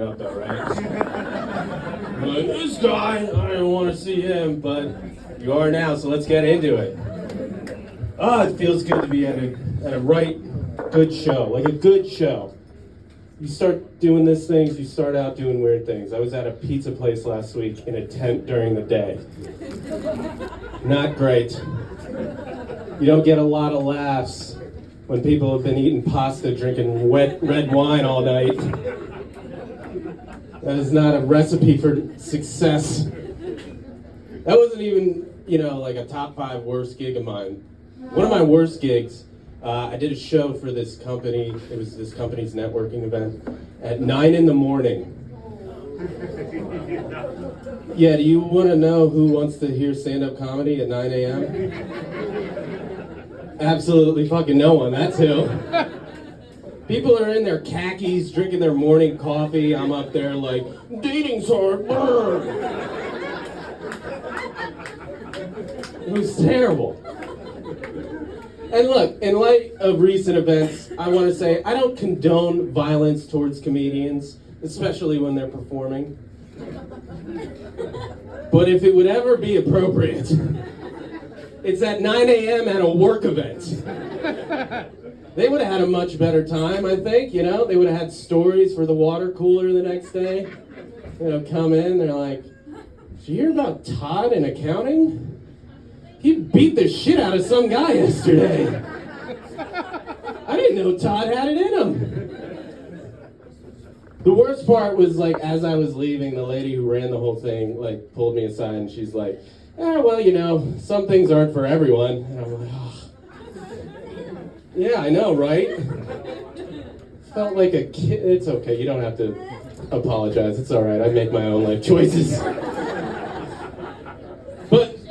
up though, right? I'm like, this guy, I don't want to see him, but you are now, so let's get into it. It feels good to be at a right, good show, like a good show. You start doing these things, you start out doing weird things. I was at a pizza place last week in a tent during the day. Not great. You don't get a lot of laughs when people have been eating pasta, drinking red wine all night. That is not a recipe for success. That wasn't even, like a top 5 worst gig of mine. One of my worst gigs, I did a show for this company. It was this company's networking event at 9 in the morning. Yeah, do you want to know who wants to hear stand-up comedy at 9 a.m.? Absolutely fucking no one, that's who. People are in their khakis, drinking their morning coffee. I'm up there like, dating's hard. It was terrible. And look, in light of recent events, I want to say I don't condone violence towards comedians, especially when they're performing. But if it would ever be appropriate, it's at 9 a.m. at a work event. They would have had a much better time, I think, They would have had stories for the water cooler the next day. Come in, they're like, did you hear about Todd in accounting? He beat the shit out of some guy yesterday. I didn't know Todd had it in him. The worst part was, as I was leaving, the lady who ran the whole thing, pulled me aside and she's like, some things aren't for everyone. And I'm like, oh. Yeah, I know, right? Felt like a kid. It's okay, you don't have to apologize. It's all right, I make my own life choices. But,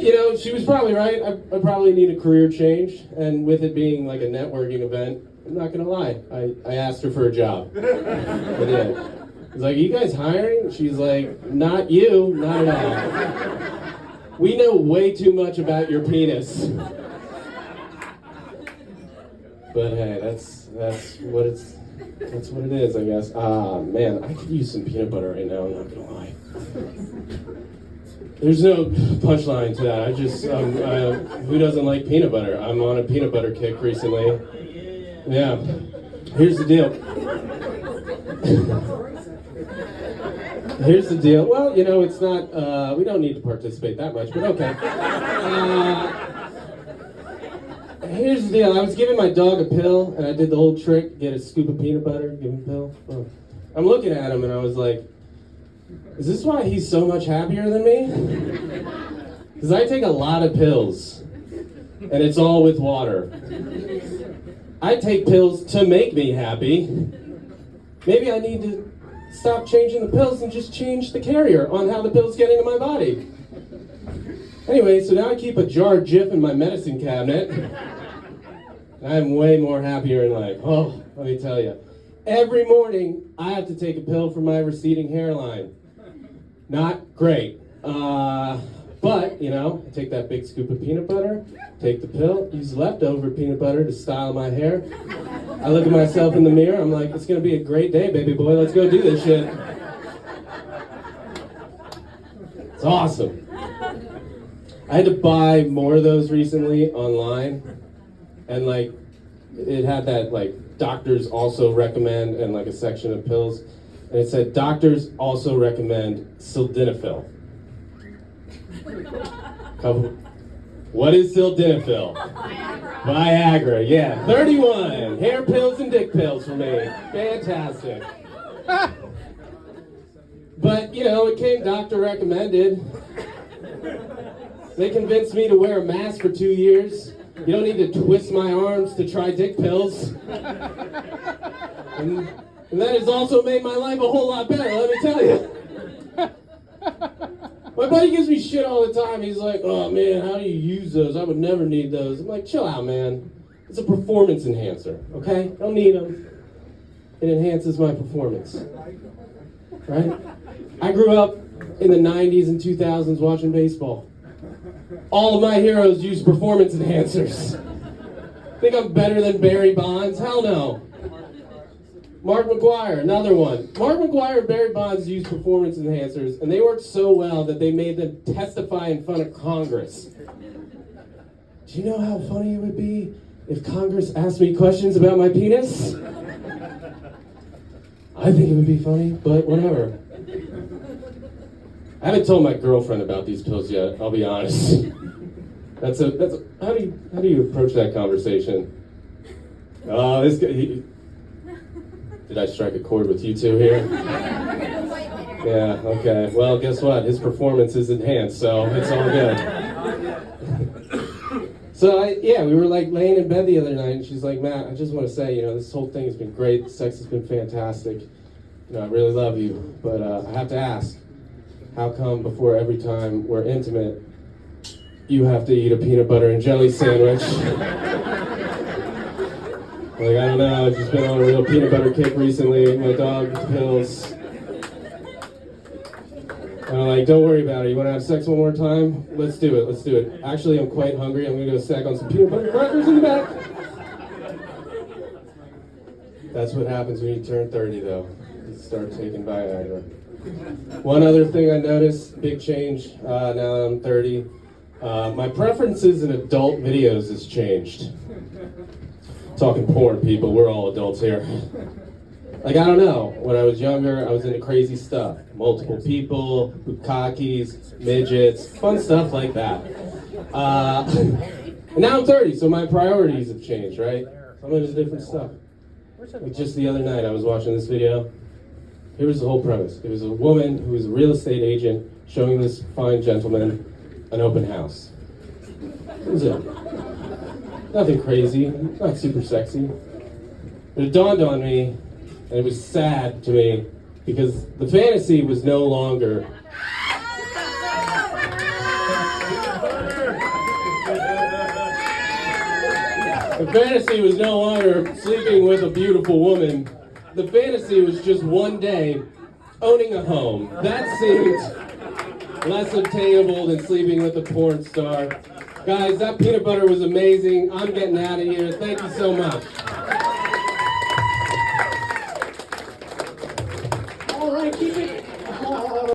she was probably right. I probably need a career change. And with it being like a networking event, I'm not going to lie. I asked her for a job. I did. I was like, are you guys hiring? She's like, not you, not at all. We know way too much about your penis. But hey, that's what it is, I guess. Man, I could use some peanut butter right now, I'm not going to lie. There's no punchline to that. Who doesn't like peanut butter? I'm on a peanut butter kick recently. Yeah. Here's the deal. Here's the deal. Well, it's not, we don't need to participate that much, but okay. Here's the deal. I was giving my dog a pill, and I did the old trick, get a scoop of peanut butter, give him a pill. Oh. I'm looking at him, and I was like, is this why he's so much happier than me? Because I take a lot of pills, and it's all with water. I take pills to make me happy. Maybe I need to stop changing the pills and just change the carrier on how the pills get into my body. Anyway, so now I keep a jar of Jif in my medicine cabinet. I'm way more happier in life. Oh, let me tell you. Every morning, I have to take a pill for my receding hairline. Not great. But, I take that big scoop of peanut butter, take the pill, use leftover peanut butter to style my hair. I look at myself in the mirror, I'm like, it's going to be a great day, baby boy, let's go do this shit. It's awesome. I had to buy more of those recently online, and it had that doctors also recommend and a section of pills, and it said doctors also recommend sildenafil. What is sildenafil? Viagra, yeah. 31 hair pills and dick pills for me. Fantastic. But it came doctor recommended. They convinced me to wear a mask for 2 years. You don't need to twist my arms to try dick pills. And that has also made my life a whole lot better, let me tell you. My buddy gives me shit all the time. He's like, oh man, how do you use those? I would never need those. I'm like, chill out, man. It's a performance enhancer, okay? Don't need them. It enhances my performance, right? I grew up in the 90s and 2000s watching baseball. All of my heroes use performance enhancers. Think I'm better than Barry Bonds? Hell no. Mark McGuire, another one. Mark McGuire and Barry Bonds used performance enhancers, and they worked so well that they made them testify in front of Congress. Do you know how funny it would be if Congress asked me questions about my penis? I think it would be funny, but whatever. I haven't told my girlfriend about these pills yet, I'll be honest. How do you approach that conversation? Oh, this guy, did I strike a chord with you two here? Yeah, okay. Well, guess what? His performance is enhanced, so it's all good. So, we were like laying in bed the other night, and she's like, Matt, I just want to say, this whole thing has been great. Sex has been fantastic. I really love you, but I have to ask, how come before every time we're intimate, you have to eat a peanut butter and jelly sandwich? Like, I don't know, I've just been on a real peanut butter kick recently, my dog pills. And I'm like, don't worry about it, you want to have sex one more time? Let's do it. Actually, I'm quite hungry, I'm going to go snack on some peanut butter crackers in the back. That's what happens when you turn 30, though. You start taking Viagra. One other thing I noticed, big change, now that I'm 30. My preferences in adult videos has changed. Talking porn, people, we're all adults here. Like, I don't know, when I was younger, I was into crazy stuff. Multiple people, bukkakis, midgets, fun stuff like that. And now I'm 30, so my priorities have changed, right? I'm into different stuff. Like just the other night, I was watching this video. Here was the whole premise. It was a woman who was a real estate agent showing this fine gentleman an open house. That was it. Nothing crazy, not super sexy. But it dawned on me, and it was sad to me, because the fantasy was no longer sleeping with a beautiful woman. The fantasy was just one day owning a home. That seemed less obtainable than sleeping with a porn star. Guys, that peanut butter was amazing. I'm getting out of here. Thank you so much.